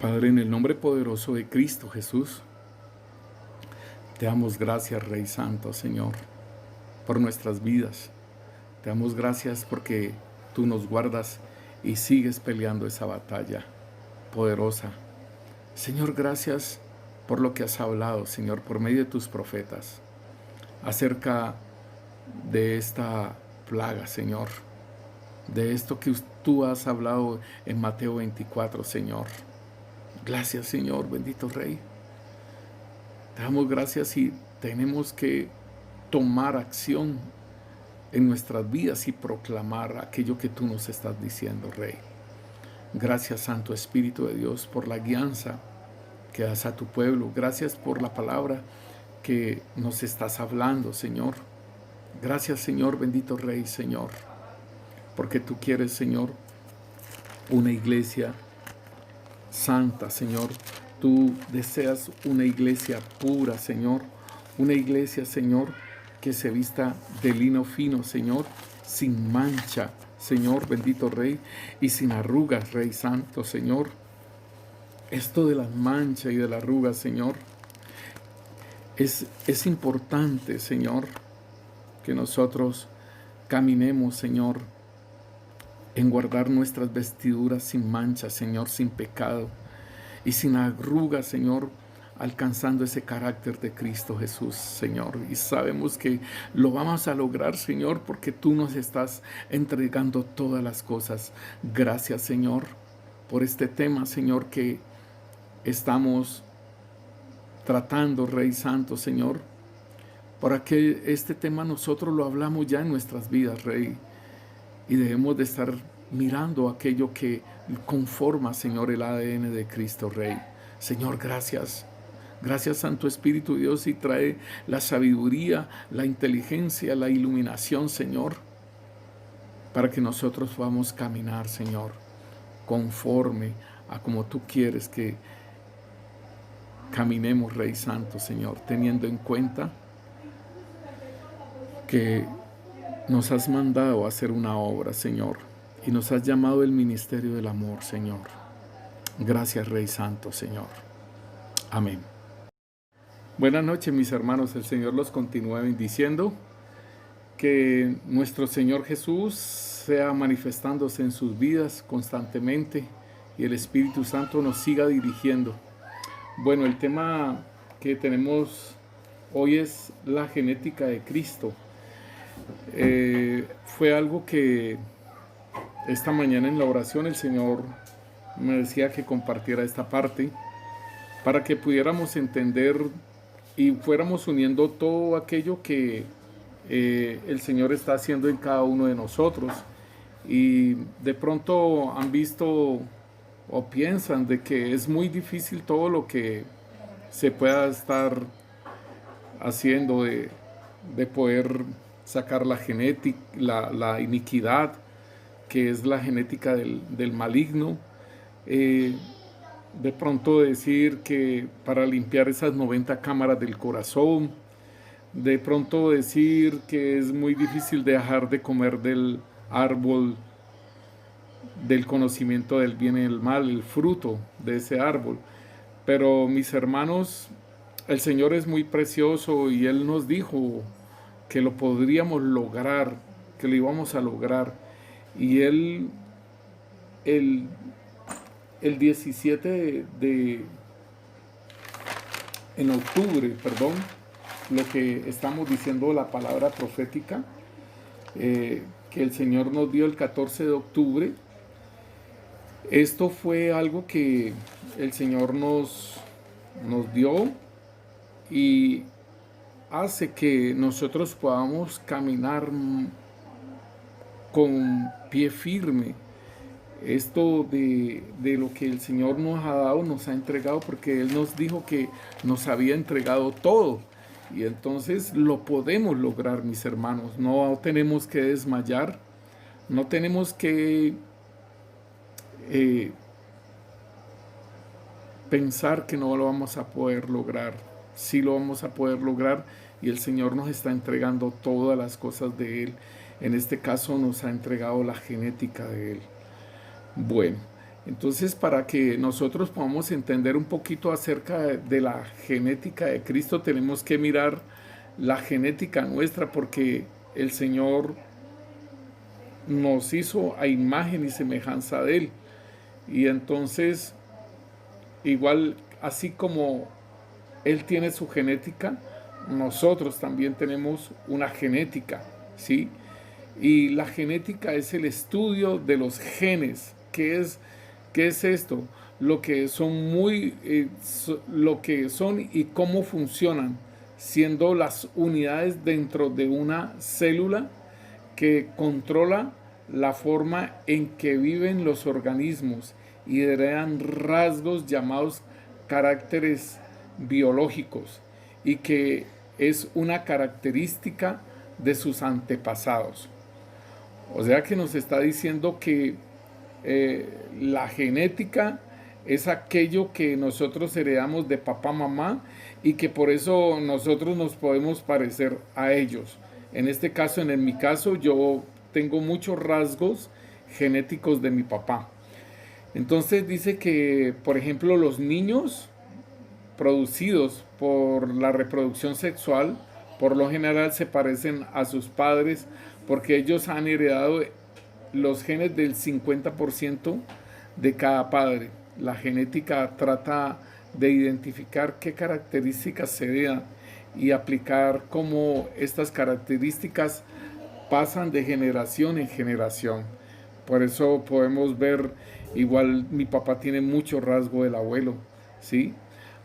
Padre, en el nombre poderoso de Cristo Jesús, te damos gracias, Rey Santo, Señor, por nuestras vidas. Te damos gracias porque tú nos guardas y sigues peleando esa batalla poderosa. Señor, gracias por lo que has hablado, Señor, por medio de tus profetas, acerca de esta plaga, Señor, de esto que tú has hablado en Mateo 24, Señor. Gracias, Señor, bendito Rey. Te damos gracias y tenemos que tomar acción en nuestras vidas y proclamar aquello que tú nos estás diciendo, Rey. Gracias, Santo Espíritu de Dios, por la guianza que das a tu pueblo. Gracias por la palabra que nos estás hablando, Señor. Gracias, Señor, bendito Rey, Señor, porque tú quieres, Señor, una iglesia santa, Señor. Tú deseas una iglesia pura, Señor. Una iglesia, Señor, que se vista de lino fino, Señor, sin mancha, Señor, bendito Rey, y sin arrugas, Rey Santo, Señor. Esto de las manchas y de las arrugas, Señor, es importante, Señor, que nosotros caminemos, Señor, en guardar nuestras vestiduras sin mancha, Señor, sin pecado y sin arrugas, Señor, alcanzando ese carácter de Cristo Jesús, Señor. Y sabemos que lo vamos a lograr, Señor, porque tú nos estás entregando todas las cosas. Gracias, Señor, por este tema, Señor, que estamos tratando, Rey Santo, Señor. Para que este tema nosotros lo hablamos ya en nuestras vidas, Rey. Y debemos de estar mirando aquello que conforma, Señor, el ADN de Cristo, Rey. Señor, gracias. Gracias, Santo Espíritu Dios, y trae la sabiduría, la inteligencia, la iluminación, Señor, para que nosotros podamos caminar, Señor, conforme a como tú quieres que caminemos, Rey Santo, Señor, teniendo en cuenta que nos has mandado a hacer una obra, Señor, y nos has llamado el ministerio del amor, Señor. Gracias, Rey Santo, Señor. Amén. Buenas noches, mis hermanos. El Señor los continúa bendiciendo. Que nuestro Señor Jesús sea manifestándose en sus vidas constantemente y el Espíritu Santo nos siga dirigiendo. Bueno, el tema que tenemos hoy es la genética de Cristo. Fue algo que esta mañana en la oración el Señor me decía que compartiera esta parte para que pudiéramos entender y fuéramos uniendo todo aquello que el Señor está haciendo en cada uno de nosotros. Y de pronto han visto o piensan de que es muy difícil todo lo que se pueda estar haciendo de poder sacar la genética, la iniquidad, que es la genética del maligno. De pronto decir que para limpiar esas 90 cámaras del corazón, de pronto decir que es muy difícil dejar de comer del árbol del conocimiento del bien y del mal, el fruto de ese árbol. Pero mis hermanos, el Señor es muy precioso y Él nos dijo que lo podríamos lograr, que lo íbamos a lograr. Y Él, el 17 en octubre, perdón, lo que estamos diciendo, la palabra profética, que el Señor nos dio el 14 de octubre, esto fue algo que el Señor nos dio y hace que nosotros podamos caminar con pie firme. Esto de lo que el Señor nos ha dado, nos ha entregado, porque Él nos dijo que nos había entregado todo. Y entonces lo podemos lograr, mis hermanos. No tenemos que desmayar, no tenemos que pensar que no lo vamos a poder lograr. Sí lo vamos a poder lograr y el Señor nos está entregando todas las cosas de Él. En este caso nos ha entregado la genética de Él. Bueno, Entonces, para que nosotros podamos entender un poquito acerca de la genética de Cristo, tenemos que mirar la genética nuestra, porque el Señor nos hizo a imagen y semejanza de Él. Y entonces, igual, así como Él tiene su genética, nosotros también tenemos una genética, ¿sí? Y la genética es el estudio de los genes. ¿Qué es esto? Lo que son lo que son y cómo funcionan, siendo las unidades dentro de una célula que controla la forma en que viven los organismos y heredan rasgos llamados caracteres biológicos, y que es una característica de sus antepasados. O sea que nos está diciendo que la genética es aquello que nosotros heredamos de papá, mamá, y que por eso nosotros nos podemos parecer a ellos. En este caso, en mi caso, yo tengo muchos rasgos genéticos de mi papá. Entonces dice que, por ejemplo, los niños producidos por la reproducción sexual, por lo general se parecen a sus padres, porque ellos han heredado los genes del 50% de cada padre. La genética trata de identificar qué características se heredan y aplicar cómo estas características pasan de generación en generación. Por eso podemos ver, igual mi papá tiene mucho rasgo del abuelo, ¿sí?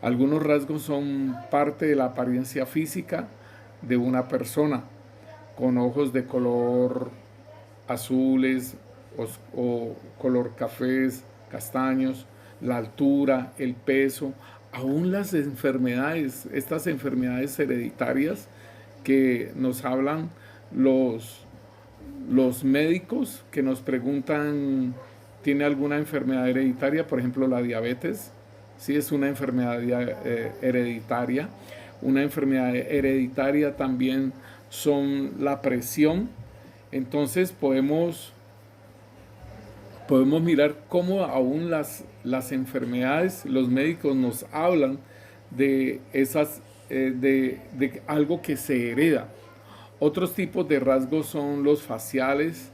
Algunos rasgos son parte de la apariencia física de una persona, con ojos de color azules o color cafés, castaños, la altura, el peso, aún las enfermedades, estas enfermedades hereditarias que nos hablan los médicos, que nos preguntan, ¿tiene alguna enfermedad hereditaria? Por ejemplo, la diabetes, sí es una enfermedad hereditaria. Una enfermedad hereditaria también son la presión. Entonces podemos mirar cómo aún las enfermedades, los médicos nos hablan de esas, de algo que se hereda. Otros tipos de rasgos son los faciales,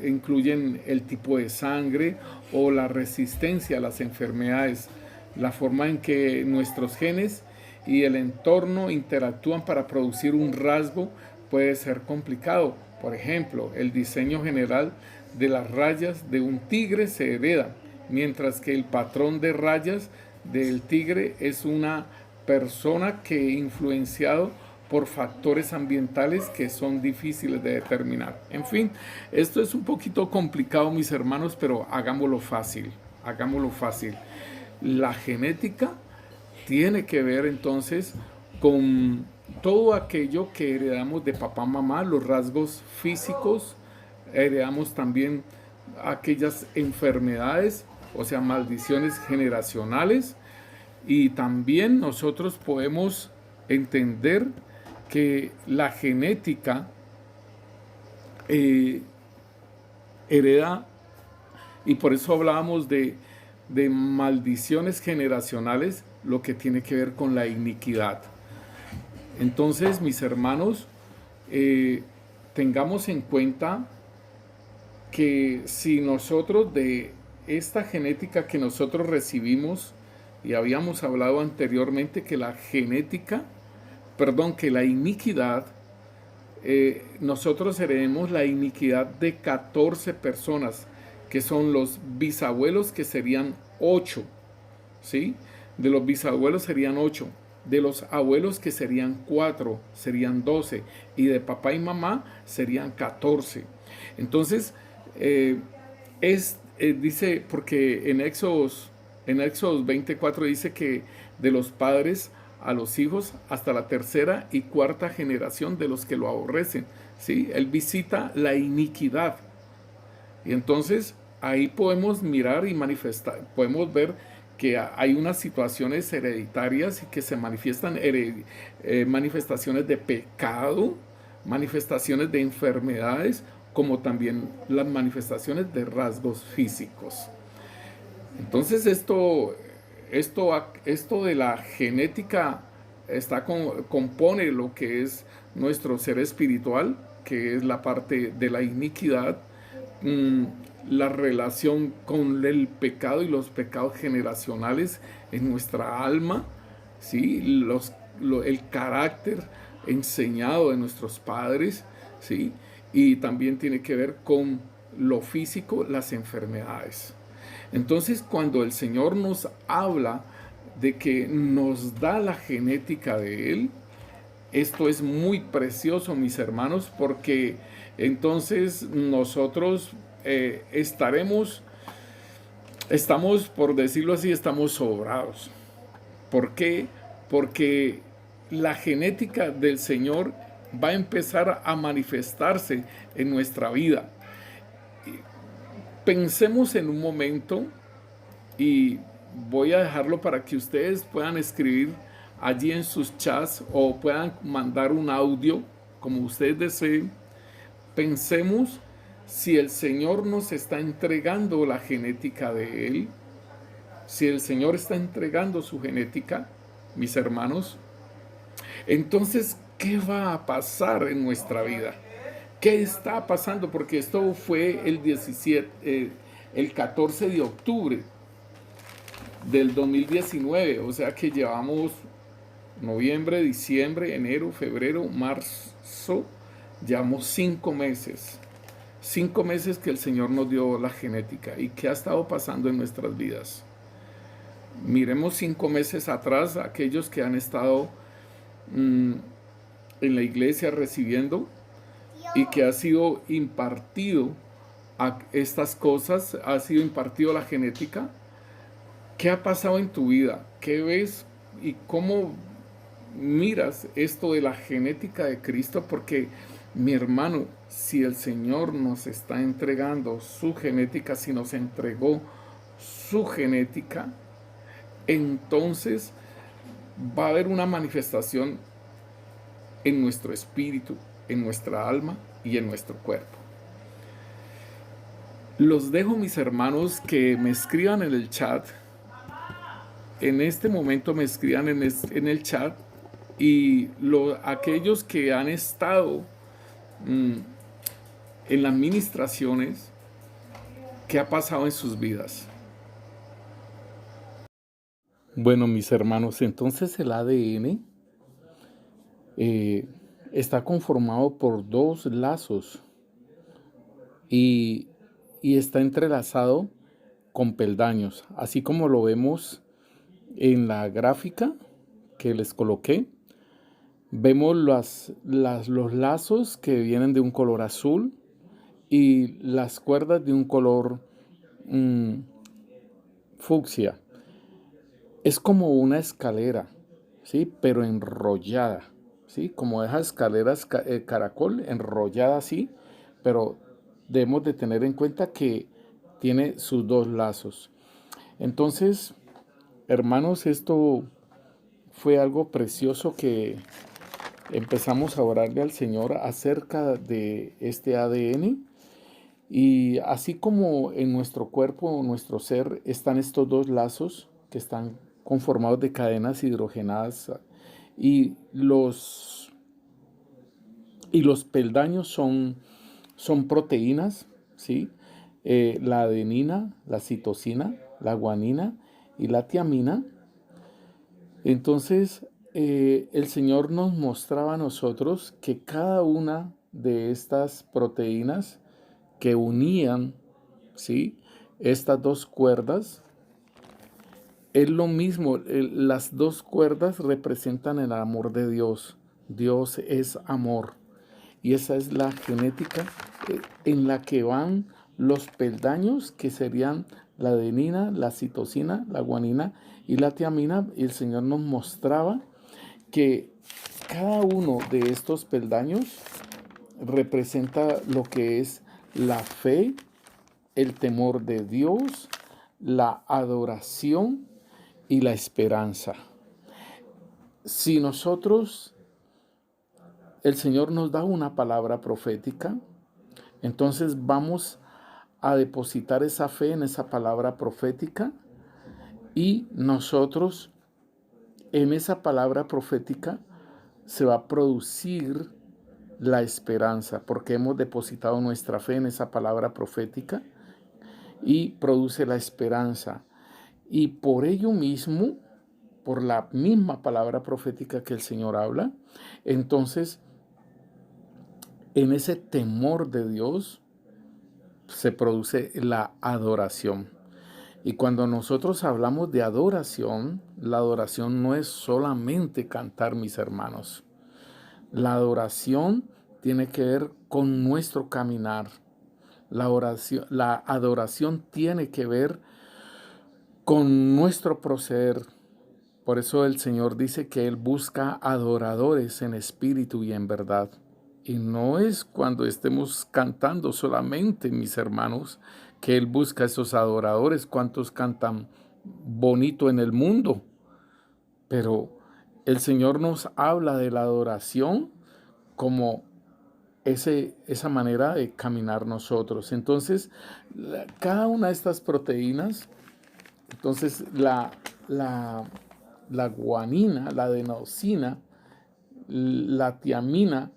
incluyen el tipo de sangre o la resistencia a las enfermedades, la forma en que nuestros genes y el entorno interactúan para producir un rasgo puede ser complicado. Por ejemplo, el diseño general de las rayas de un tigre se hereda, mientras que el patrón de rayas del tigre es una persona que influenciado por factores ambientales que son difíciles de determinar. En fin, esto es un poquito complicado, mis hermanos, pero hagámoslo fácil, hagámoslo fácil. La genética tiene que ver entonces con todo aquello que heredamos de papá, mamá, los rasgos físicos, heredamos también aquellas enfermedades, o sea, maldiciones generacionales, y también nosotros podemos entender que la genética hereda, y por eso hablábamos de maldiciones generacionales, lo que tiene que ver con la iniquidad. Entonces, mis hermanos, tengamos en cuenta que si nosotros de esta genética que nosotros recibimos, y habíamos hablado anteriormente que que la iniquidad, nosotros heredemos la iniquidad de 14 personas, que son los bisabuelos, que serían 8, ¿sí? De los bisabuelos serían 8, de los abuelos, que serían 4, serían 12, y de papá y mamá serían 14. Entonces, dice, porque en Éxodos 24 dice que de los padres a los hijos hasta la tercera y cuarta generación de los que lo aborrecen, ¿sí? Él visita la iniquidad. Y entonces ahí podemos mirar y manifestar, podemos ver que hay unas situaciones hereditarias y que se manifiestan manifestaciones de pecado, manifestaciones de enfermedades, como también las manifestaciones de rasgos físicos. Entonces esto de la genética compone lo que es nuestro ser espiritual, que es la parte de la iniquidad, mm, la relación con el pecado y los pecados generacionales en nuestra alma, ¿sí? El carácter enseñado de nuestros padres, ¿sí? Y también tiene que ver con lo físico, las enfermedades. Entonces, cuando el Señor nos habla de que nos da la genética de Él, esto es muy precioso, mis hermanos, porque entonces nosotros estamos, por decirlo así, estamos sobrados. ¿Por qué? Porque la genética del Señor va a empezar a manifestarse en nuestra vida. Pensemos en un momento, y voy a dejarlo para que ustedes puedan escribir allí en sus chats o puedan mandar un audio como ustedes deseen. Pensemos si el Señor nos está entregando la genética de Él, si el Señor está entregando su genética, mis hermanos, entonces, ¿qué va a pasar en nuestra vida? ¿Qué está pasando? Porque esto fue el 14 de octubre del 2019, o sea que llevamos noviembre, diciembre, enero, febrero, marzo, llevamos 5 meses. 5 meses que el Señor nos dio la genética. ¿Y qué ha estado pasando en nuestras vidas? Miremos 5 meses atrás, aquellos que han estado en la iglesia recibiendo y que ha sido impartido a estas cosas, ha sido impartido la genética. ¿Qué ha pasado en tu vida? ¿Qué ves y cómo miras esto de la genética de Cristo? Porque, mi hermano, si el Señor nos está entregando su genética, si nos entregó su genética, entonces va a haber una manifestación en nuestro espíritu, en nuestra alma y en nuestro cuerpo. Los dejo, mis hermanos, que me escriban en el chat. En este momento me escriban en el chat, y aquellos que han estado en las ministraciones, ¿qué ha pasado en sus vidas? Bueno, mis hermanos, entonces el ADN está conformado por dos lazos y, y está entrelazado con peldaños, así como lo vemos en la gráfica que les coloqué. Vemos los lazos que vienen de un color azul y las cuerdas de un color fucsia. Es como una escalera, ¿sí? Pero enrollada, ¿sí? Como esas escaleras caracol, enrollada así, pero debemos de tener en cuenta que tiene sus dos lazos. Entonces, hermanos, esto fue algo precioso que empezamos a orarle al Señor acerca de este ADN. Y así como en nuestro cuerpo, nuestro ser, están estos dos lazos que están conformados de cadenas hidrogenadas, y los peldaños son proteínas, ¿sí? La adenina, la citosina, la guanina y la tiamina. Entonces, el Señor nos mostraba a nosotros que cada una de estas proteínas que unían, ¿sí?, estas dos cuerdas, es lo mismo. Las dos cuerdas representan el amor de Dios. Dios es amor. Y esa es la genética en la que van los peldaños, que serían la adenina, la citosina, la guanina y la tiamina. Y el Señor nos mostraba que cada uno de estos peldaños representa lo que es la fe, el temor de Dios, la adoración y la esperanza. Si nosotros, el Señor nos da una palabra profética, entonces vamos a depositar esa fe en esa palabra profética y nosotros en esa palabra profética se va a producir la esperanza, porque hemos depositado nuestra fe en esa palabra profética y produce la esperanza. Y por ello mismo, por la misma palabra profética que el Señor habla, entonces en ese temor de Dios se produce la adoración. Y cuando nosotros hablamos de adoración, la adoración no es solamente cantar, mis hermanos. La adoración tiene que ver con nuestro caminar. La adoración tiene que ver con nuestro proceder. Por eso el Señor dice que Él busca adoradores en espíritu y en verdad. Y no es cuando estemos cantando solamente, mis hermanos, que Él busca esos adoradores. ¿Cuántos cantan bonito en el mundo? Pero el Señor nos habla de la adoración como esa manera de caminar nosotros. Entonces, cada una de estas proteínas, entonces la guanina, la adenosina, la tiamina,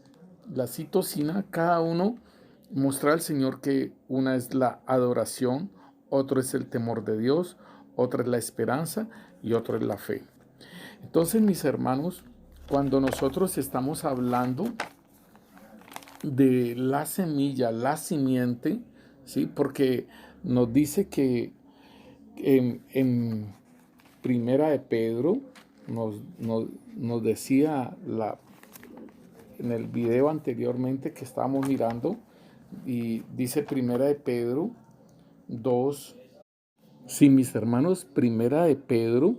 la citosina, cada uno muestra al Señor que una es la adoración, otro es el temor de Dios, otra es la esperanza y otro es la fe. Entonces, mis hermanos, cuando nosotros estamos hablando de la semilla, la simiente, ¿sí? Porque nos dice que en Primera de Pedro, nos decía en el video anteriormente que estábamos mirando, y dice Primera de Pedro 2, sí, mis hermanos, Primera de Pedro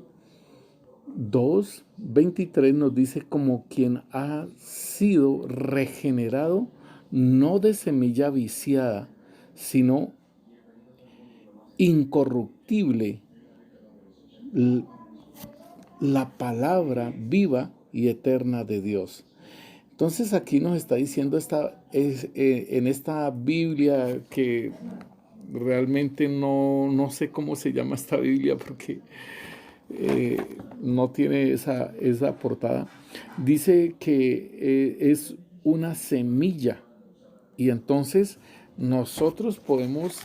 2:23 nos dice como quien ha sido regenerado, no de semilla viciada, sino incorruptible, la palabra viva y eterna de Dios. Entonces aquí nos está diciendo en esta Biblia que realmente no sé cómo se llama esta Biblia porque no tiene esa portada. Dice que es una semilla y entonces nosotros podemos,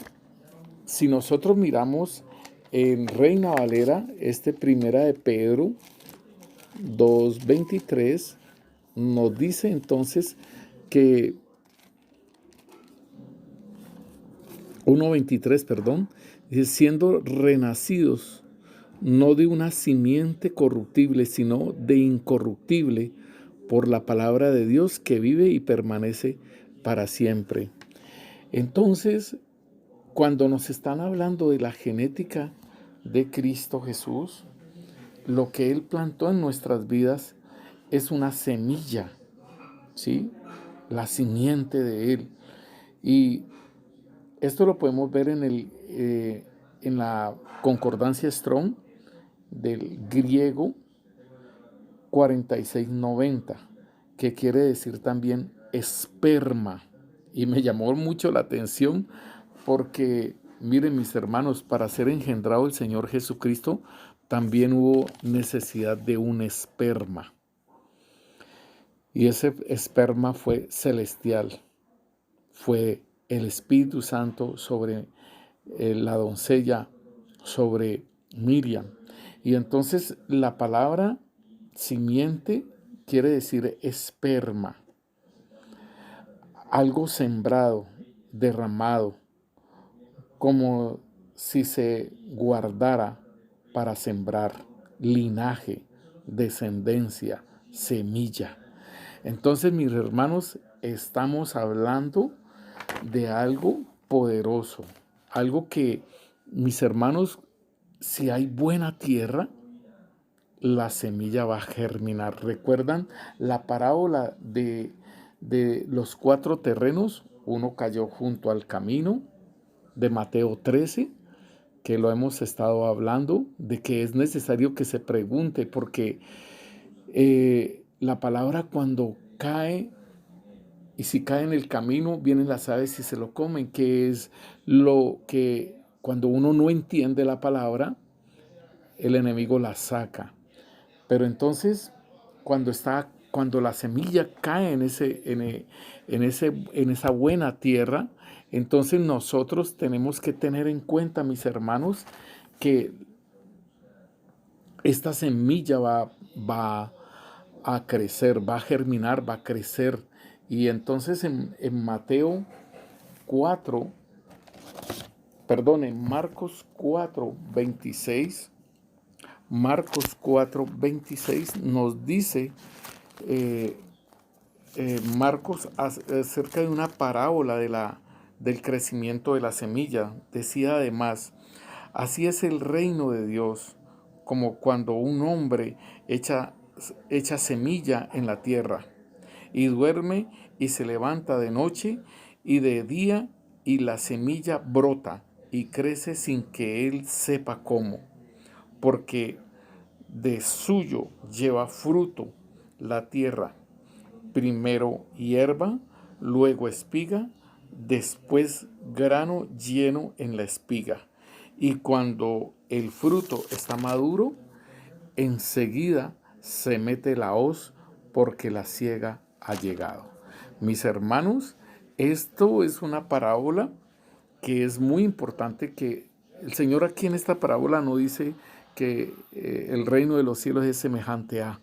si nosotros miramos en Reina Valera, Primera de Pedro 2:23 nos dice entonces que 1:23, perdón, dice, siendo renacidos no de una simiente corruptible, sino de incorruptible, por la palabra de Dios que vive y permanece para siempre. Entonces, cuando nos están hablando de la genética de Cristo Jesús, lo que Él plantó en nuestras vidas es una semilla, ¿sí? La simiente de Él. Y esto lo podemos ver en la concordancia Strong del griego 4690, que quiere decir también esperma. Y me llamó mucho la atención porque, miren mis hermanos, para ser engendrado el Señor Jesucristo, también hubo necesidad de un esperma. Y ese esperma fue celestial, fue el Espíritu Santo sobre la doncella, sobre Miriam. Y entonces la palabra simiente quiere decir esperma, algo sembrado, derramado, como si se guardara para sembrar, linaje, descendencia, semilla. Entonces, mis hermanos, estamos hablando de algo poderoso, algo que, mis hermanos, si hay buena tierra, la semilla va a germinar. ¿Recuerdan la parábola de los 4 terrenos? Uno cayó junto al camino de Mateo 13, que lo hemos estado hablando, de que es necesario que se pregunte, porque la palabra cuando cae y si cae en el camino, vienen las aves y se lo comen, que es lo que cuando uno no entiende la palabra, el enemigo la saca. Pero entonces, cuando la semilla cae en esa buena tierra, entonces nosotros tenemos que tener en cuenta, mis hermanos, que esta semilla va a crecer, va a germinar, va a crecer. Y entonces en Mateo 4, perdón, en Marcos 4, 26, Marcos 4, 26 nos dice Marcos acerca de una parábola del crecimiento de la semilla. Decía además, así es el reino de Dios, como cuando un hombre echa semilla en la tierra y duerme y se levanta de noche y de día y la semilla brota y crece sin que él sepa cómo, porque de suyo lleva fruto la tierra, primero hierba, luego espiga, después grano lleno en la espiga. Y cuando el fruto está maduro, enseguida se mete la hoz porque la siega ha llegado. Mis hermanos, esto es una parábola que es muy importante, que el Señor aquí en esta parábola no dice que el reino de los cielos es semejante a,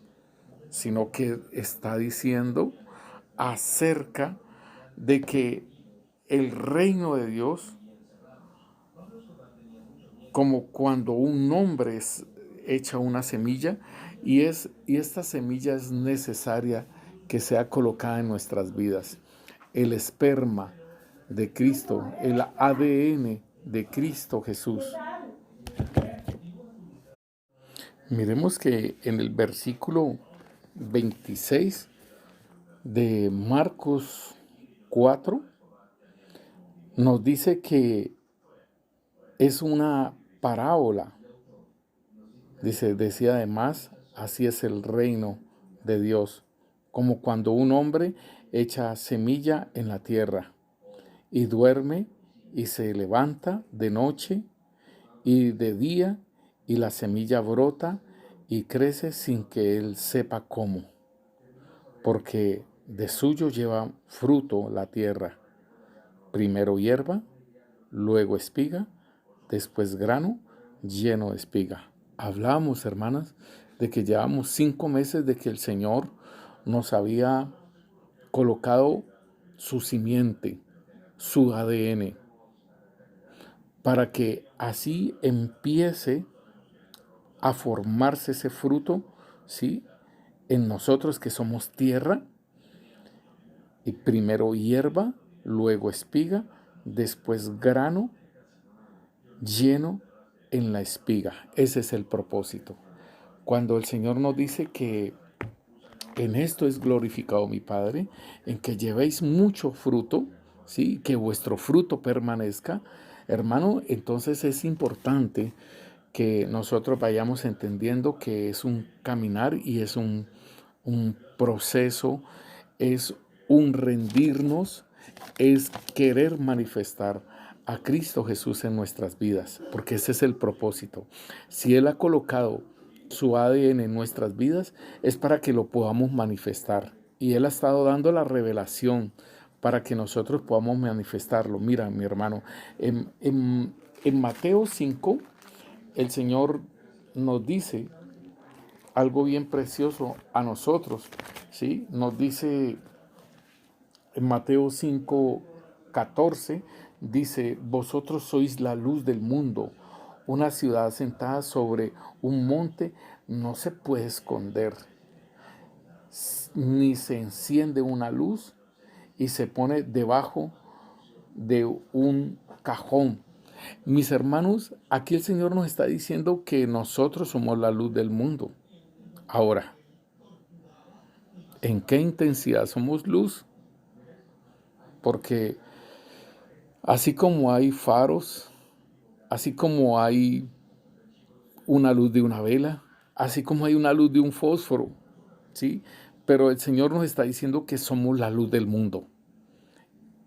sino que está diciendo acerca de que el reino de Dios, como cuando un hombre echa una semilla, y esta semilla es necesaria que sea colocada en nuestras vidas. El esperma de Cristo, el ADN de Cristo Jesús. Miremos que en el versículo 26 de Marcos 4 nos dice que es una parábola. Decía además, así es el reino de Dios, como cuando un hombre echa semilla en la tierra y duerme y se levanta de noche y de día y la semilla brota y crece sin que él sepa cómo, porque de suyo lleva fruto la tierra, primero hierba, luego espiga, después grano lleno de espiga. Hablamos, hermanas, de que llevamos 5 meses de que el Señor nos había colocado su simiente, su ADN, para que así empiece a formarse ese fruto, ¿sí?, en nosotros que somos tierra, y primero hierba, luego espiga, después grano lleno en la espiga. Ese es el propósito. Cuando el Señor nos dice que en esto es glorificado mi Padre, en que llevéis mucho fruto, ¿sí?, que vuestro fruto permanezca, hermano, entonces es importante que nosotros vayamos entendiendo que es un caminar y es un proceso, es un rendirnos, es querer manifestar a Cristo Jesús en nuestras vidas, porque ese es el propósito. Si Él ha colocado su ADN en nuestras vidas, es para que lo podamos manifestar. Y Él ha estado dando la revelación para que nosotros podamos manifestarlo. Mira, mi hermano, en Mateo 5, el Señor nos dice algo bien precioso a nosotros, ¿sí? Nos dice en Mateo 5, 14, dice, vosotros sois la luz del mundo. Una ciudad sentada sobre un monte no se puede esconder, ni se enciende una luz y se pone debajo de un cajón. Mis hermanos, aquí el Señor nos está diciendo que nosotros somos la luz del mundo. Ahora, ¿en qué intensidad somos luz? Porque así como hay faros, así como hay una luz de una vela, así como hay una luz de un fósforo, ¿sí? Pero el Señor nos está diciendo que somos la luz del mundo.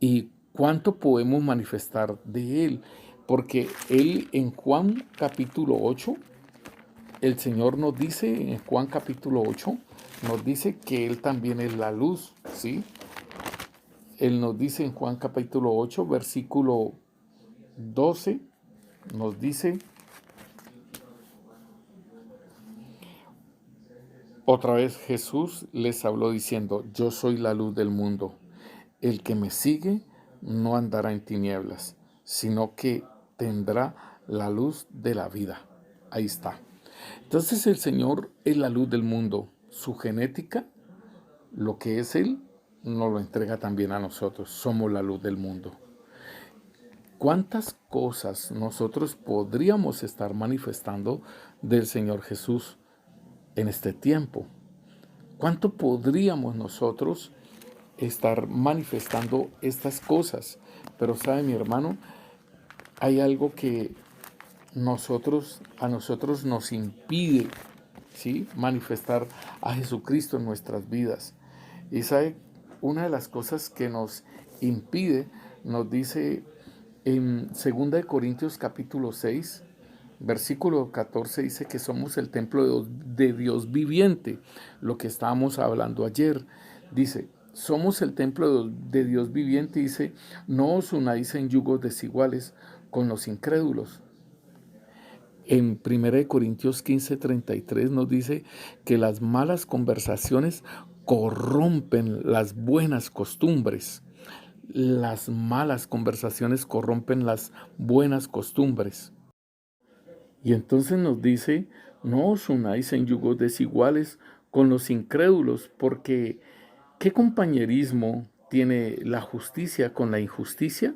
¿Y cuánto podemos manifestar de Él? Porque Él en Juan capítulo 8, el Señor nos dice, en Juan capítulo 8, nos dice que Él también es la luz, ¿sí? Él nos dice en Juan capítulo 8, versículo 12, nos dice, otra vez Jesús les habló diciendo, yo soy la luz del mundo. El que me sigue no andará en tinieblas, sino que tendrá la luz de la vida. Ahí está. Entonces el Señor es la luz del mundo. Su genética, lo que es Él, nos lo entrega también a nosotros. Somos la luz del mundo. ¿Cuántas cosas nosotros podríamos estar manifestando del Señor Jesús en este tiempo? ¿Cuánto podríamos nosotros estar manifestando estas cosas? Pero sabe, mi hermano, hay algo que a nosotros nos impide, ¿sí?, manifestar a Jesucristo en nuestras vidas. Y sabe, una de las cosas que nos impide, nos dice en 2 Corintios capítulo 6, versículo 14, dice que somos el templo de Dios viviente, lo que estábamos hablando ayer. Dice, somos el templo de Dios viviente, dice, no os unáis en yugos desiguales con los incrédulos. En 1 Corintios 15:33 nos dice que las malas conversaciones corrompen las buenas costumbres. Las malas conversaciones corrompen las buenas costumbres. Y entonces nos dice, no os unáis en yugos desiguales con los incrédulos, porque ¿qué compañerismo tiene la justicia con la injusticia?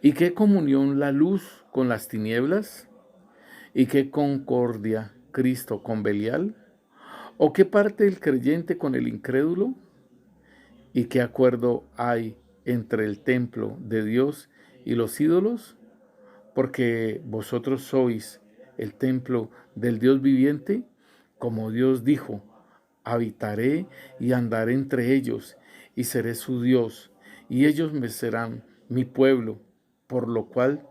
¿Y qué comunión la luz con las tinieblas? ¿Y qué concordia Cristo con Belial? ¿O qué parte el creyente con el incrédulo? ¿Y qué acuerdo hay entre el templo de Dios y los ídolos? Porque vosotros sois el templo del Dios viviente, como Dios dijo, habitaré y andaré entre ellos, y seré su Dios, y ellos me serán mi pueblo, por lo cual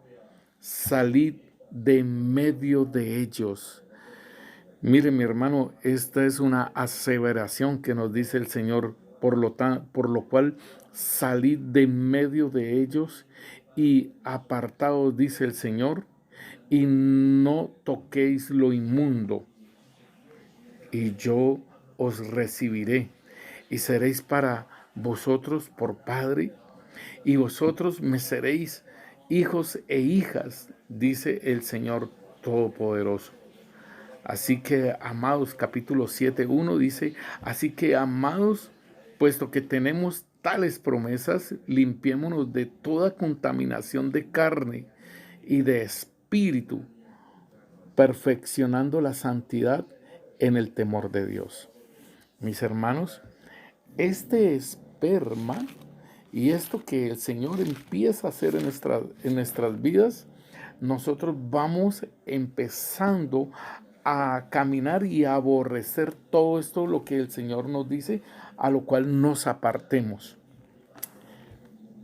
salid de medio de ellos. Mire, mi hermano, esta es una aseveración que nos dice el Señor, por lo cual salid de medio de ellos y apartaos, dice el Señor, y no toquéis lo inmundo, y yo os recibiré, y seréis para vosotros por Padre, y vosotros me seréis hijos e hijas, dice el Señor Todopoderoso. Así que, amados, capítulo 7:1 dice, así que, amados, puesto que tenemos tales promesas, limpiémonos de toda contaminación de carne y de espíritu, perfeccionando la santidad en el temor de Dios. Mis hermanos, este esperma y esto que el Señor empieza a hacer en nuestras vidas, nosotros vamos empezando a caminar y a aborrecer todo esto, lo que el Señor nos dice, a lo cual nos apartemos.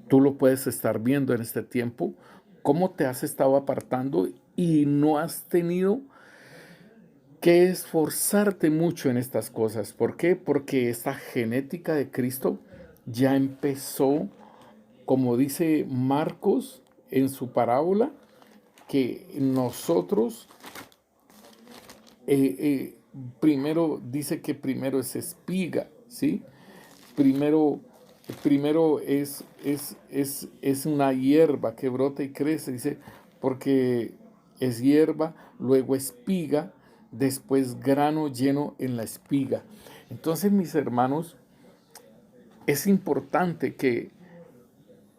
Tú lo puedes estar viendo en este tiempo, cómo te has estado apartando y no has tenido que esforzarte mucho en estas cosas. ¿Por qué? Porque esta genética de Cristo ya empezó, como dice Marcos en su parábola, que nosotros primero dice que primero es espiga, ¿sí? Primero es una hierba que brota y crece, dice, porque es hierba, luego espiga, después grano lleno en la espiga. Entonces, mis hermanos, es importante que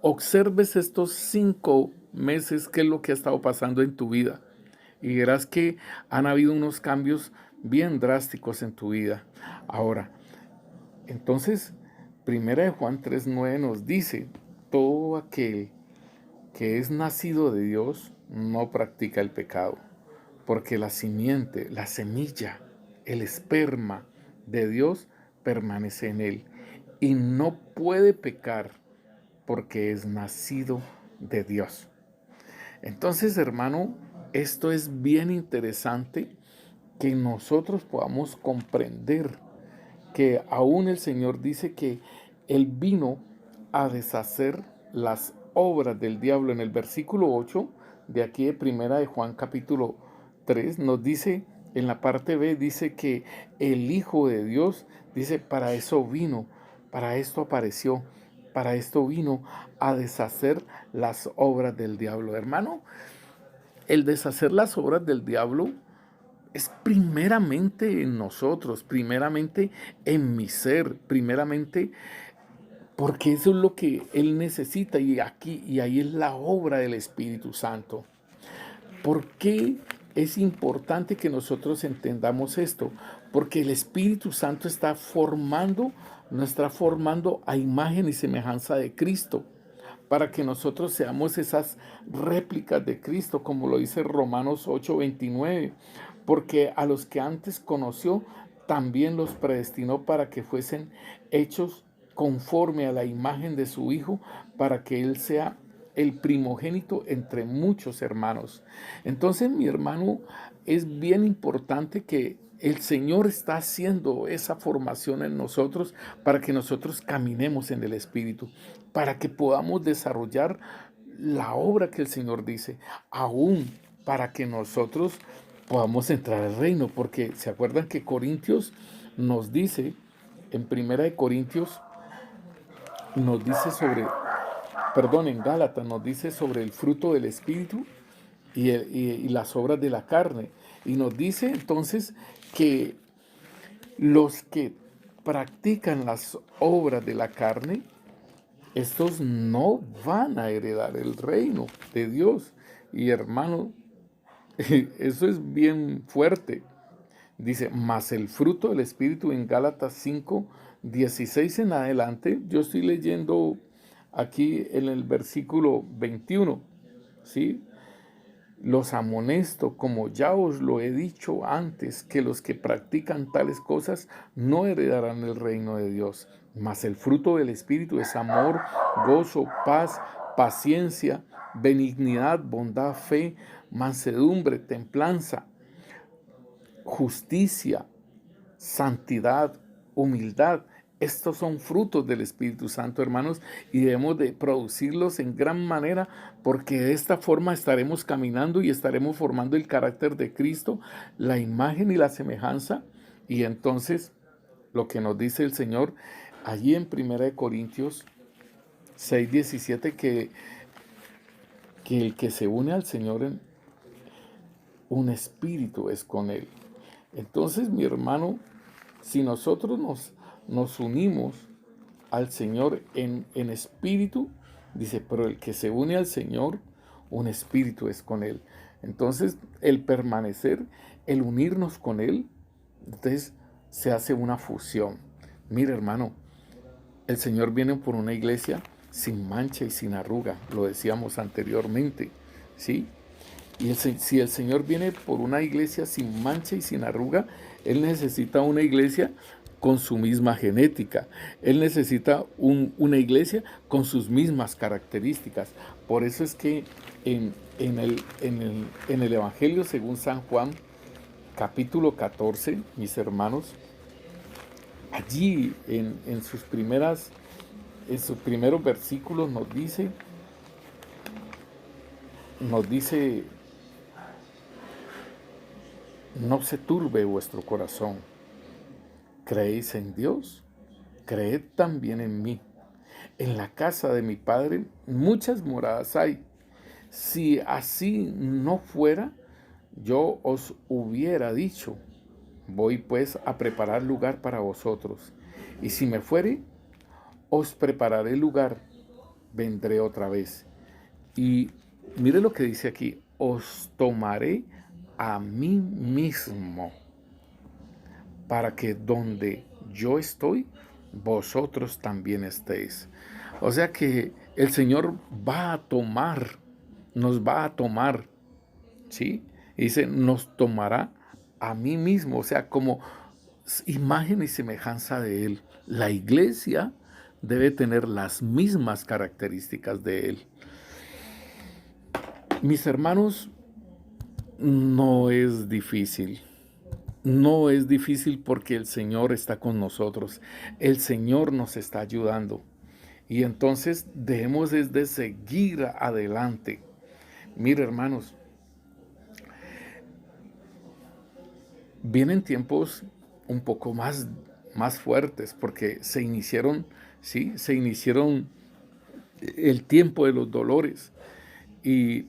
observes estos 5 meses qué es lo que ha estado pasando en tu vida. Y verás que han habido unos cambios bien drásticos en tu vida. Ahora, entonces, 1 Juan 3:9 nos dice, todo aquel que es nacido de Dios no practica el pecado, porque la simiente, la semilla, el esperma de Dios permanece en él y no puede pecar porque es nacido de Dios. Entonces, hermano, esto es bien interesante que nosotros podamos comprender que aún el Señor dice que Él vino a deshacer las obras del diablo. En el versículo 8 de aquí de Primera de Juan capítulo 3 nos dice, en la parte B, dice que el Hijo de Dios, dice, para eso vino, para esto apareció, para esto vino a deshacer las obras del diablo. Hermano, el deshacer las obras del diablo es primeramente en nosotros, primeramente en mi ser, primeramente porque eso es lo que Él necesita y ahí es la obra del Espíritu Santo. ¿Por qué es importante que nosotros entendamos esto? Porque el Espíritu Santo nos está formando a imagen y semejanza de Cristo, para que nosotros seamos esas réplicas de Cristo, como lo dice Romanos 8:29, porque a los que antes conoció, también los predestinó para que fuesen hechos conforme a la imagen de su Hijo, para que Él sea el primogénito entre muchos hermanos. Entonces, mi hermano, es bien importante que el Señor está haciendo esa formación en nosotros para que nosotros caminemos en el Espíritu, para que podamos desarrollar la obra que el Señor dice, aún para que nosotros podamos entrar al reino, porque se acuerdan que Corintios nos dice, en Primera de Corintios, nos dice en Gálatas nos dice sobre el fruto del Espíritu y las obras de la carne. Y nos dice entonces que los que practican las obras de la carne, estos no van a heredar el reino de Dios. Y hermano, eso es bien fuerte. Dice, mas el fruto del Espíritu en Gálatas 5:16 en adelante. Yo estoy leyendo aquí en el versículo 21, ¿sí? Los amonesto, como ya os lo he dicho antes, que los que practican tales cosas no heredarán el reino de Dios. Mas el fruto del Espíritu es amor, gozo, paz, paciencia, benignidad, bondad, fe, mansedumbre, templanza, justicia, santidad, humildad. Estos son frutos del Espíritu Santo, hermanos, y debemos de producirlos en gran manera, porque de esta forma estaremos caminando y estaremos formando el carácter de Cristo, la imagen y la semejanza. Y entonces, lo que nos dice el Señor allí en 1 Corintios 6:17, que el que se une al Señor en un espíritu es con Él. Entonces, mi hermano, si nosotros nos unimos al Señor en espíritu, dice, pero el que se une al Señor, un espíritu es con Él. Entonces, el permanecer, el unirnos con Él, entonces se hace una fusión. Mira, hermano, el Señor viene por una iglesia sin mancha y sin arruga, lo decíamos anteriormente, ¿sí? Y si el Señor viene por una iglesia sin mancha y sin arruga, Él necesita una iglesia con su misma genética. Él necesita una iglesia con sus mismas características. Por eso es que en el Evangelio según San Juan, capítulo 14, mis hermanos, allí en sus primeros versículos nos dice, no se turbe vuestro corazón. ¿Creéis en Dios? Creed también en mí. En la casa de mi Padre muchas moradas hay. Si así no fuera, yo os hubiera dicho, voy pues a preparar lugar para vosotros. Y si me fuere, os prepararé lugar, vendré otra vez. Y mire lo que dice aquí, os tomaré a mí mismo, para que donde yo estoy, vosotros también estéis. O sea que el Señor nos va a tomar, ¿sí? Y dice, nos tomará a mí mismo, o sea, como imagen y semejanza de Él. La iglesia debe tener las mismas características de Él. Mis hermanos, no es difícil. No es difícil porque el Señor está con nosotros. El Señor nos está ayudando. Y entonces debemos es de seguir adelante. Mire, hermanos, vienen tiempos un poco más fuertes porque se iniciaron, ¿sí? Se iniciaron el tiempo de los dolores. Y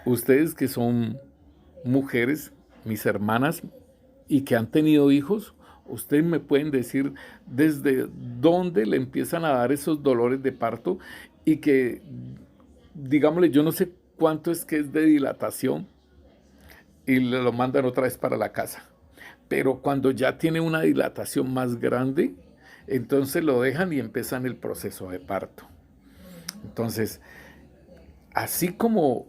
ustedes que son mujeres, mis hermanas, y que han tenido hijos, ustedes me pueden decir desde dónde le empiezan a dar esos dolores de parto y que, digámosle, yo no sé cuánto es que es de dilatación y le lo mandan otra vez para la casa. Pero cuando ya tiene una dilatación más grande, entonces lo dejan y empiezan el proceso de parto. Entonces, así como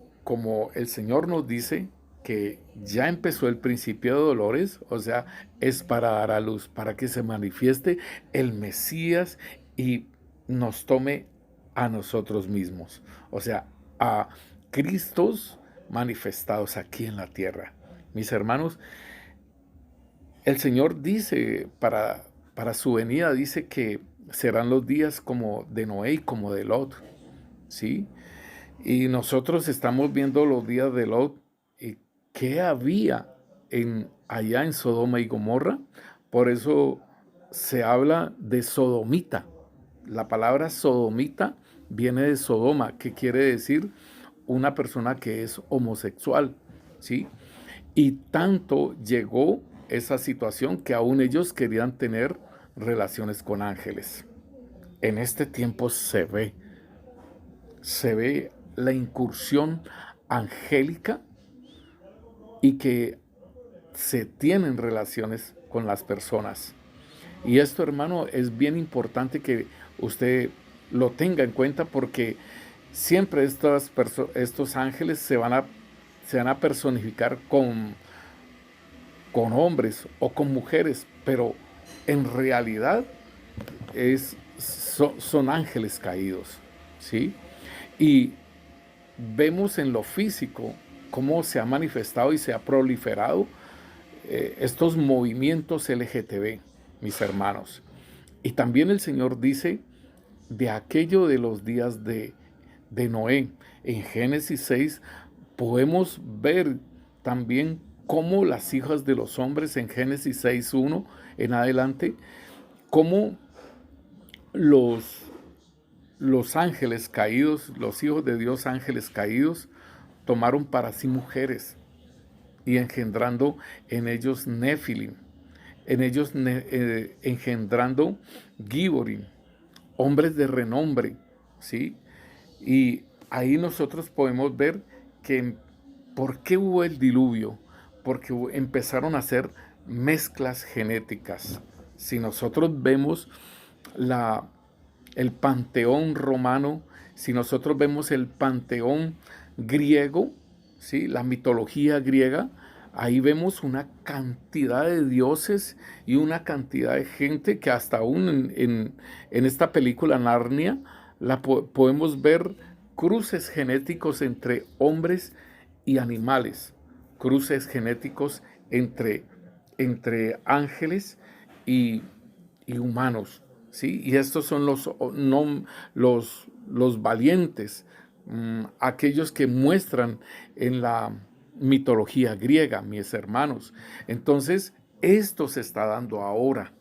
el Señor nos dice que ya empezó el principio de dolores, o sea, es para dar a luz, para que se manifieste el Mesías y nos tome a nosotros mismos, o sea, a Cristos manifestados aquí en la tierra. Mis hermanos, el Señor dice para su venida, dice que serán los días como de Noé y como de Lot, ¿sí? Y nosotros estamos viendo los días de Lot y qué había allá en Sodoma y Gomorra. Por eso se habla de sodomita. La palabra sodomita viene de Sodoma, que quiere decir una persona que es homosexual, ¿sí? Y tanto llegó esa situación que aún ellos querían tener relaciones con ángeles. En este tiempo se ve la incursión angélica y que se tienen relaciones con las personas. Y esto, hermano, es bien importante que usted lo tenga en cuenta porque siempre estos ángeles se van a personificar con hombres o con mujeres, pero en realidad son ángeles caídos, ¿sí? Y vemos en lo físico cómo se ha manifestado y se ha proliferado estos movimientos LGTB, mis hermanos. Y también el Señor dice de aquello de los días de Noé. En Génesis 6 podemos ver también cómo las hijas de los hombres en Génesis 6:1 en adelante, cómo los ángeles caídos, los hijos de Dios ángeles caídos, tomaron para sí mujeres y engendrando en ellos Nefilim, en ellos engendrando Giborim, hombres de renombre, ¿sí? Y ahí nosotros podemos ver que ¿por qué hubo el diluvio? Porque empezaron a hacer mezclas genéticas. Si nosotros vemos el panteón romano, si nosotros vemos el panteón griego, ¿sí? La mitología griega, ahí vemos una cantidad de dioses y una cantidad de gente que hasta aún en esta película Narnia podemos ver cruces genéticos entre hombres y animales, cruces genéticos entre ángeles y humanos, ¿sí? Y estos son los valientes, aquellos que muestran en la mitología griega, mis hermanos. Entonces, esto se está dando ahora.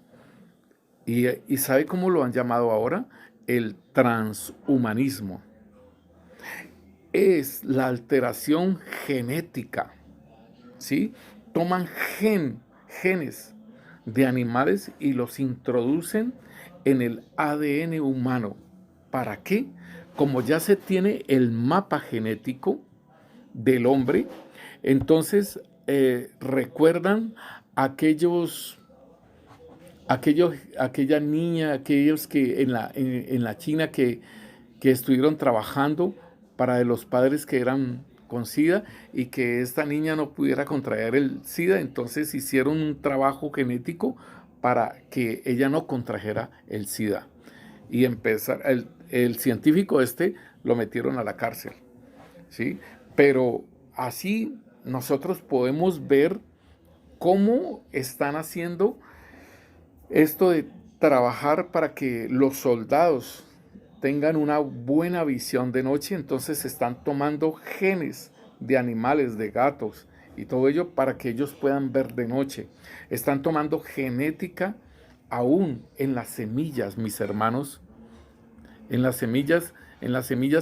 ¿Y sabe cómo lo han llamado ahora? El transhumanismo. Es la alteración genética, ¿sí? Toman genes de animales y los introducen en el ADN humano. ¿Para qué? Como ya se tiene el mapa genético del hombre, entonces recuerdan aquella niña, aquellos que en la China que estuvieron trabajando para los padres que eran con SIDA y que esta niña no pudiera contraer el SIDA, entonces hicieron un trabajo genético para que ella no contrajera el SIDA. y empezar, el científico lo metieron a la cárcel, ¿sí? Pero así nosotros podemos ver cómo están haciendo esto de trabajar para que los soldados tengan una buena visión de noche. Entonces están tomando genes de animales, de gatos y todo ello para que ellos puedan ver de noche. Están tomando genética aún en las semillas, mis hermanos. En las semillas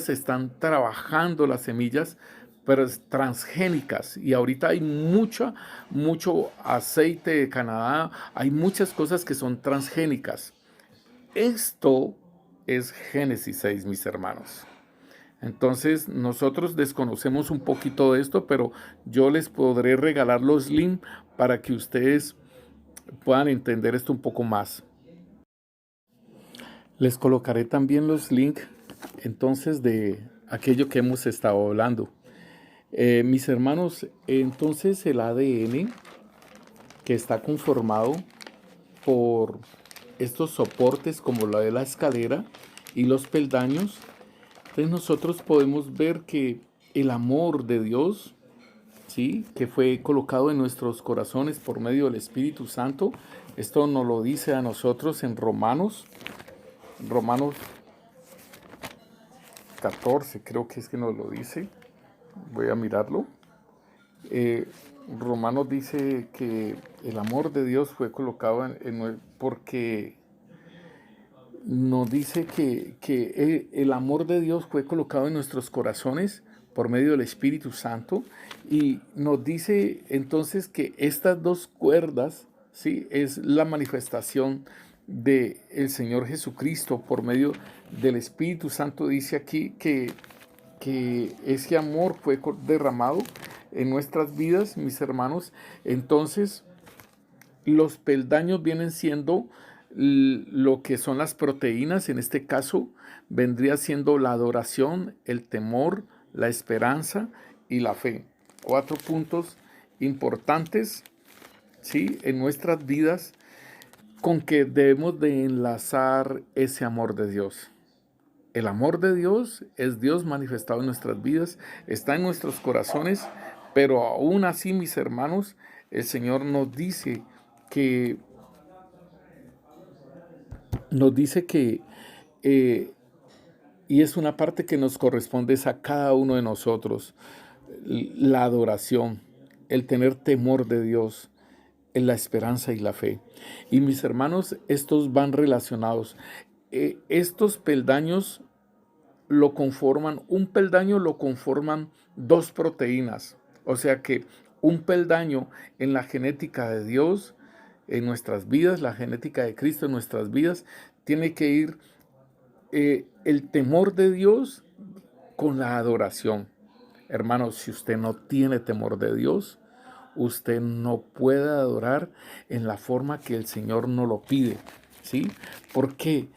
se están trabajando las semillas, pero transgénicas. Y ahorita hay mucho aceite de Canadá, hay muchas cosas que son transgénicas. Esto es Génesis 6, mis hermanos. Entonces, nosotros desconocemos un poquito de esto, pero yo les podré regalar los links para que ustedes puedan entender esto un poco más. Les colocaré también los links entonces de aquello que hemos estado hablando. Mis hermanos, entonces el ADN que está conformado por estos soportes como la de la escalera y los peldaños, entonces nosotros podemos ver que el amor de Dios, ¿sí?, que fue colocado en nuestros corazones por medio del Espíritu Santo, esto nos lo dice a nosotros en Romanos 14, creo que es que nos lo dice. Voy a mirarlo. Romanos dice que el amor de Dios fue colocado porque nos dice que el amor de Dios fue colocado en nuestros corazones por medio del Espíritu Santo, y nos dice entonces que estas dos cuerdas, ¿sí?, es la manifestación del Señor Jesucristo por medio del Espíritu Santo. Dice aquí que ese amor fue derramado en nuestras vidas, mis hermanos. Entonces, los peldaños vienen siendo lo que son las proteínas. En este caso, vendría siendo la adoración, el temor, la esperanza y la fe. 4 puntos importantes, ¿sí?, en nuestras vidas, con que debemos de enlazar ese amor de Dios. El amor de Dios es Dios manifestado en nuestras vidas, está en nuestros corazones, pero aún así, mis hermanos, el Señor nos dice que y es una parte que nos corresponde a cada uno de nosotros, la adoración, el tener temor de Dios, en la esperanza y la fe. Y mis hermanos, estos van relacionados. Estos peldaños un peldaño lo conforman dos proteínas. O sea que un peldaño en la genética de Dios, en nuestras vidas, la genética de Cristo en nuestras vidas, tiene que ir el temor de Dios con la adoración. Hermanos, si usted no tiene temor de Dios, usted no puede adorar en la forma que el Señor nos lo pide, ¿sí? Porque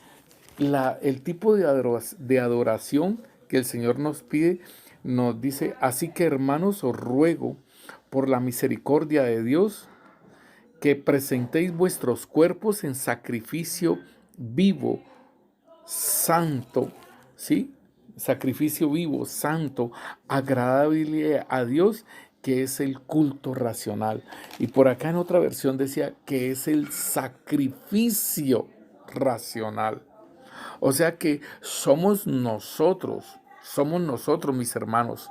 el tipo de adoración que el Señor nos pide nos dice: así que, hermanos, os ruego por la misericordia de Dios que presentéis vuestros cuerpos en sacrificio vivo, santo, ¿sí? Sacrificio vivo, santo, agradable a Dios, que es el culto racional. Y por acá en otra versión decía que es el sacrificio racional. O sea que somos nosotros, mis hermanos.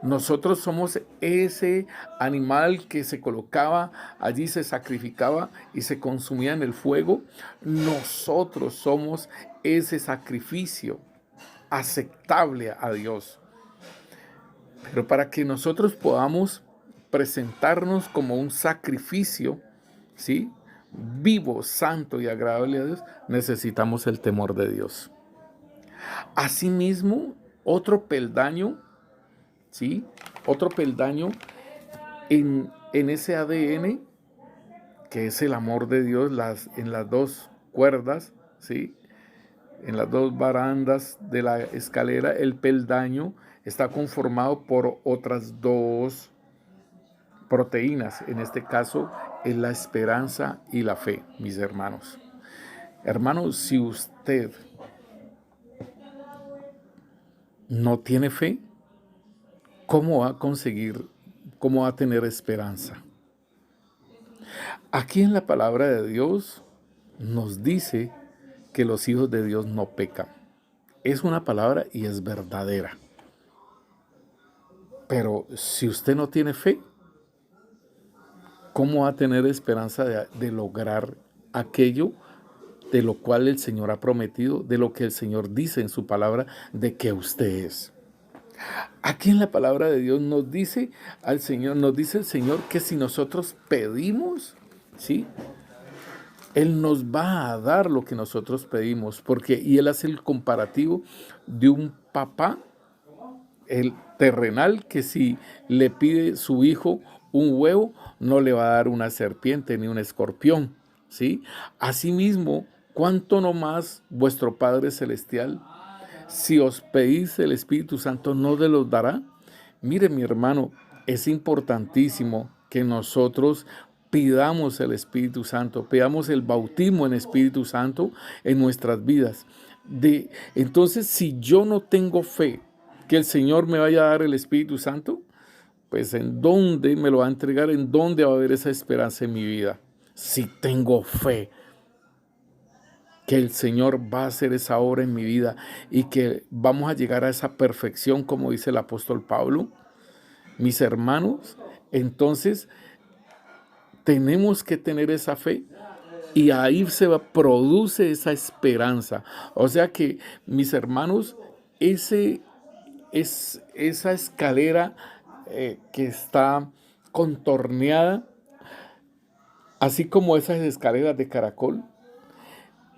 Nosotros somos ese animal que se colocaba allí, se sacrificaba y se consumía en el fuego. Nosotros somos ese sacrificio aceptable a Dios. Pero para que nosotros podamos presentarnos como un sacrificio, ¿sí?, vivo, santo y agradable a Dios, necesitamos el temor de Dios. Asimismo, otro peldaño, ¿sí?, otro peldaño en ese ADN, que es el amor de Dios, en las dos cuerdas, ¿sí?, en las dos barandas de la escalera, el peldaño está conformado por otras dos proteínas. En este caso es la esperanza y la fe, mis hermanos. Hermanos, si usted no tiene fe, ¿cómo va a conseguir, cómo va a tener esperanza? Aquí en la palabra de Dios nos dice que los hijos de Dios no pecan. Es una palabra y es verdadera. Pero si usted no tiene fe, ¿cómo va a tener esperanza de lograr aquello de lo cual el Señor ha prometido, de lo que el Señor dice en su palabra, de que usted es? Aquí en la palabra de Dios nos dice el Señor que si nosotros pedimos, ¿sí?, Él nos va a dar lo que nosotros pedimos, y Él hace el comparativo de un papá, el terrenal, que si le pide su hijo un huevo, no le va a dar una serpiente ni un escorpión, ¿sí? Asimismo, ¿cuánto no más vuestro Padre Celestial, si os pedís el Espíritu Santo, no te los dará? Mire, mi hermano, es importantísimo que nosotros pidamos el Espíritu Santo, pidamos el bautismo en Espíritu Santo en nuestras vidas. Entonces, si yo no tengo fe que el Señor me vaya a dar el Espíritu Santo, pues ¿en dónde me lo va a entregar? ¿En dónde va a haber esa esperanza en mi vida? Si tengo fe que el Señor va a hacer esa obra en mi vida y que vamos a llegar a esa perfección, como dice el apóstol Pablo, mis hermanos, entonces tenemos que tener esa fe y ahí produce esa esperanza. O sea que, mis hermanos, esa escalera que está contorneada, así como esas escaleras de caracol,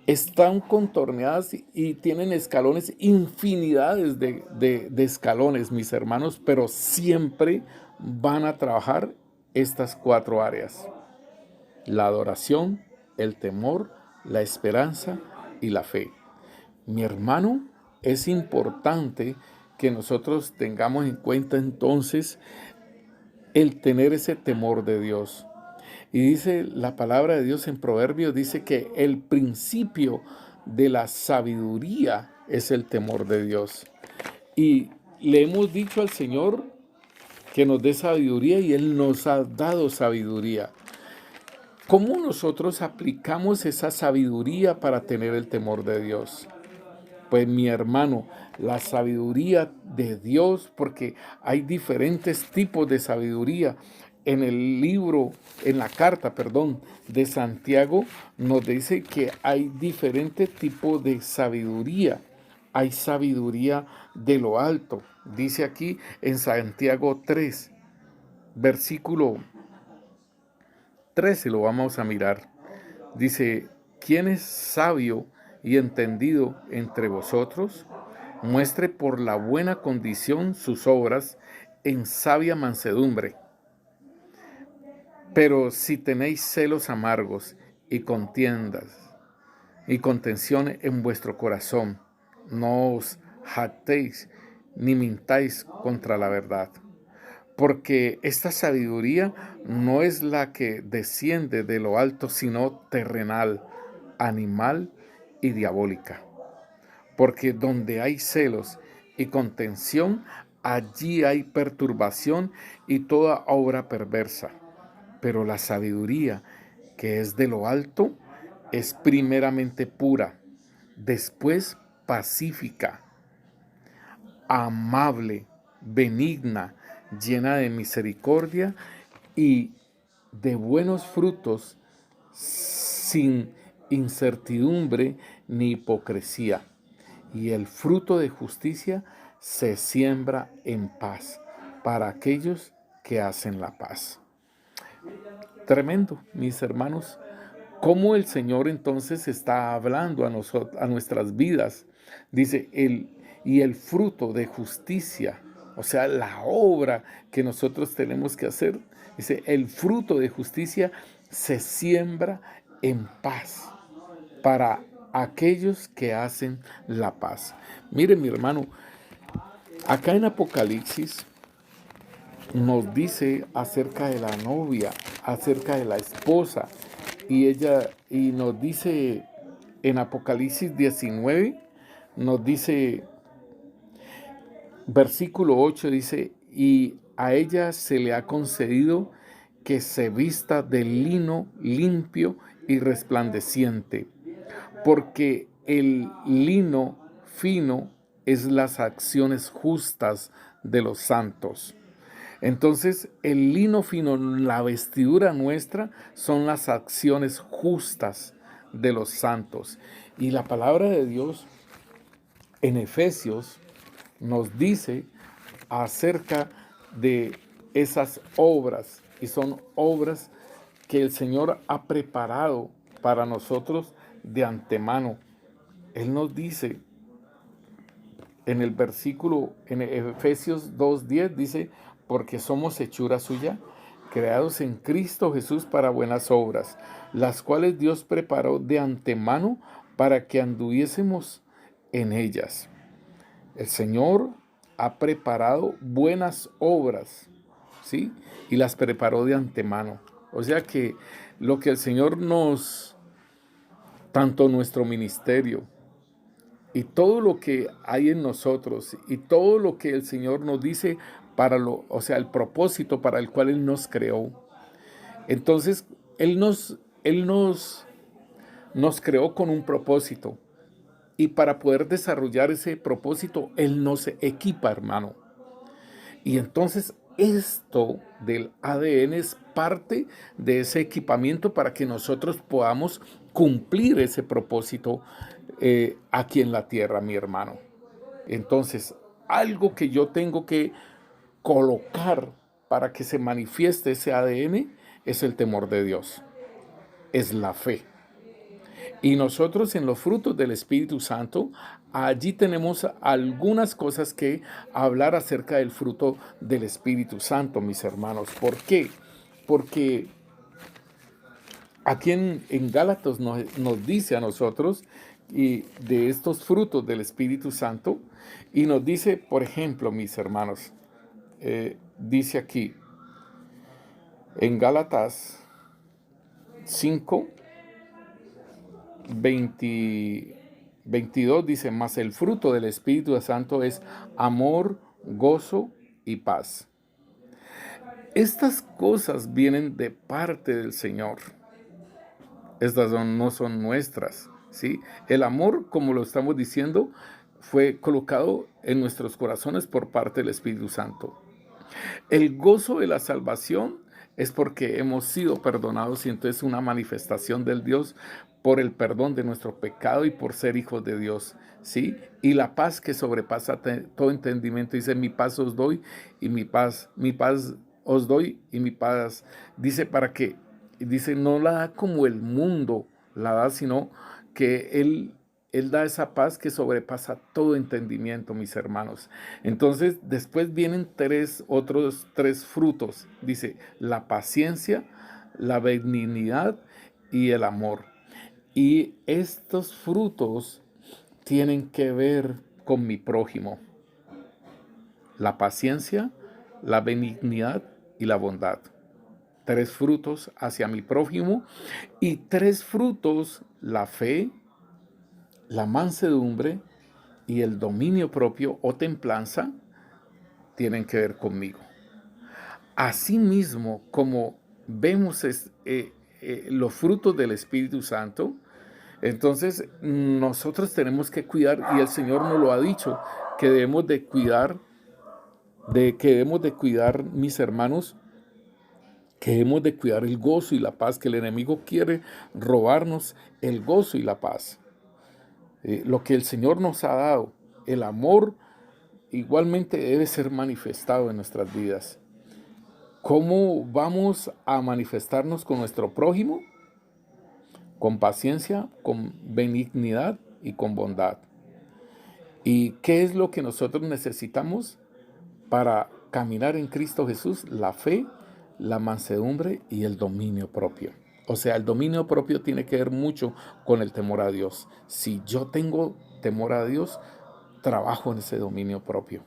están contorneadas y tienen escalones, infinidades de escalones, mis hermanos, pero siempre van a trabajar estas 4 áreas: la adoración, el temor, la esperanza y la fe. Mi hermano, es importante que nosotros tengamos en cuenta entonces el tener ese temor de Dios. Y dice la palabra de Dios en Proverbios, dice que el principio de la sabiduría es el temor de Dios. Y le hemos dicho al Señor que nos dé sabiduría y Él nos ha dado sabiduría. ¿Cómo nosotros aplicamos esa sabiduría para tener el temor de Dios? Pues, mi hermano, la sabiduría de Dios, porque hay diferentes tipos de sabiduría. En la carta, de Santiago, nos dice que hay diferentes tipos de sabiduría. Hay sabiduría de lo alto. Dice aquí en Santiago 3, versículo 13, lo vamos a mirar. Dice: ¿quién es sabio y entendido entre vosotros? Muestre por la buena condición sus obras en sabia mansedumbre. Pero si tenéis celos amargos y contiendas y contención en vuestro corazón, no os jactéis ni mintáis contra la verdad. Porque esta sabiduría no es la que desciende de lo alto, sino terrenal, animal y diabólica. Porque donde hay celos y contención, allí hay perturbación y toda obra perversa. Pero la sabiduría que es de lo alto es primeramente pura, después pacífica, amable, benigna, llena de misericordia y de buenos frutos, sin incertidumbre ni hipocresía. Y el fruto de justicia se siembra en paz para aquellos que hacen la paz. Tremendo, mis hermanos, cómo el Señor entonces está hablando a nuestras vidas. Dice, y el fruto de justicia, o sea, la obra que nosotros tenemos que hacer, dice, el fruto de justicia se siembra en paz para aquellos que hacen la paz. Mire, mi hermano, acá en Apocalipsis nos dice acerca de la novia, acerca de la esposa, y nos dice en Apocalipsis 19, nos dice Versículo 8 dice, y a ella se le ha concedido que se vista de lino limpio y resplandeciente, porque el lino fino es las acciones justas de los santos. Entonces, el lino fino, la vestidura nuestra, son las acciones justas de los santos. Y la palabra de Dios en Efesios nos dice acerca de esas obras, y son obras que el Señor ha preparado para nosotros de antemano. Él nos dice en el versículo, en Efesios 2:10, dice, porque somos hechura suya, creados en Cristo Jesús para buenas obras, las cuales Dios preparó de antemano para que anduviésemos en ellas. El Señor ha preparado buenas obras, ¿sí? Y las preparó de antemano. O sea que lo que el Señor tanto nuestro ministerio y todo lo que hay en nosotros y todo lo que el Señor nos dice o sea, el propósito para el cual Él nos creó. Entonces, Él nos creó con un propósito. Y para poder desarrollar ese propósito, Él nos equipa, hermano. Y entonces esto del ADN es parte de ese equipamiento para que nosotros podamos cumplir ese propósito aquí en la tierra, mi hermano. Entonces, algo que yo tengo que colocar para que se manifieste ese ADN es el temor de Dios, es la fe. Y nosotros en los frutos del Espíritu Santo, allí tenemos algunas cosas que hablar acerca del fruto del Espíritu Santo, mis hermanos. ¿Por qué? Porque aquí en Gálatas nos dice a nosotros y de estos frutos del Espíritu Santo, y nos dice, por ejemplo, mis hermanos, dice aquí en Gálatas 5, 22 dice, mas el fruto del Espíritu Santo es amor, gozo y paz. Estas cosas vienen de parte del Señor. Estas no son nuestras, ¿sí? El amor, como lo estamos diciendo, fue colocado en nuestros corazones por parte del Espíritu Santo. El gozo de la salvación es porque hemos sido perdonados y entonces una manifestación del Dios por el perdón de nuestro pecado y por ser hijos de Dios, ¿sí? Y la paz que sobrepasa todo entendimiento, dice, mi paz os doy y mi paz os doy y mi paz, dice, no la da como el mundo la da, sino que Él da esa paz que sobrepasa todo entendimiento, mis hermanos. Entonces, después vienen otros tres frutos. Dice, la paciencia, la benignidad y el amor. Y estos frutos tienen que ver con mi prójimo. La paciencia, la benignidad y la bondad. 3 frutos hacia mi prójimo y 3 frutos, la fe, la mansedumbre y el dominio propio o templanza, tienen que ver conmigo. Asimismo, como vemos los frutos del Espíritu Santo, entonces nosotros tenemos que cuidar, y el Señor nos lo ha dicho, que debemos de cuidar, mis hermanos, que debemos de cuidar el gozo y la paz, que el enemigo quiere robarnos el gozo y la paz. Lo que el Señor nos ha dado, el amor, igualmente debe ser manifestado en nuestras vidas. ¿Cómo vamos a manifestarnos con nuestro prójimo? Con paciencia, con benignidad y con bondad. ¿Y qué es lo que nosotros necesitamos para caminar en Cristo Jesús? La fe, la mansedumbre y el dominio propio. O sea, el dominio propio tiene que ver mucho con el temor a Dios. Si yo tengo temor a Dios, trabajo en ese dominio propio.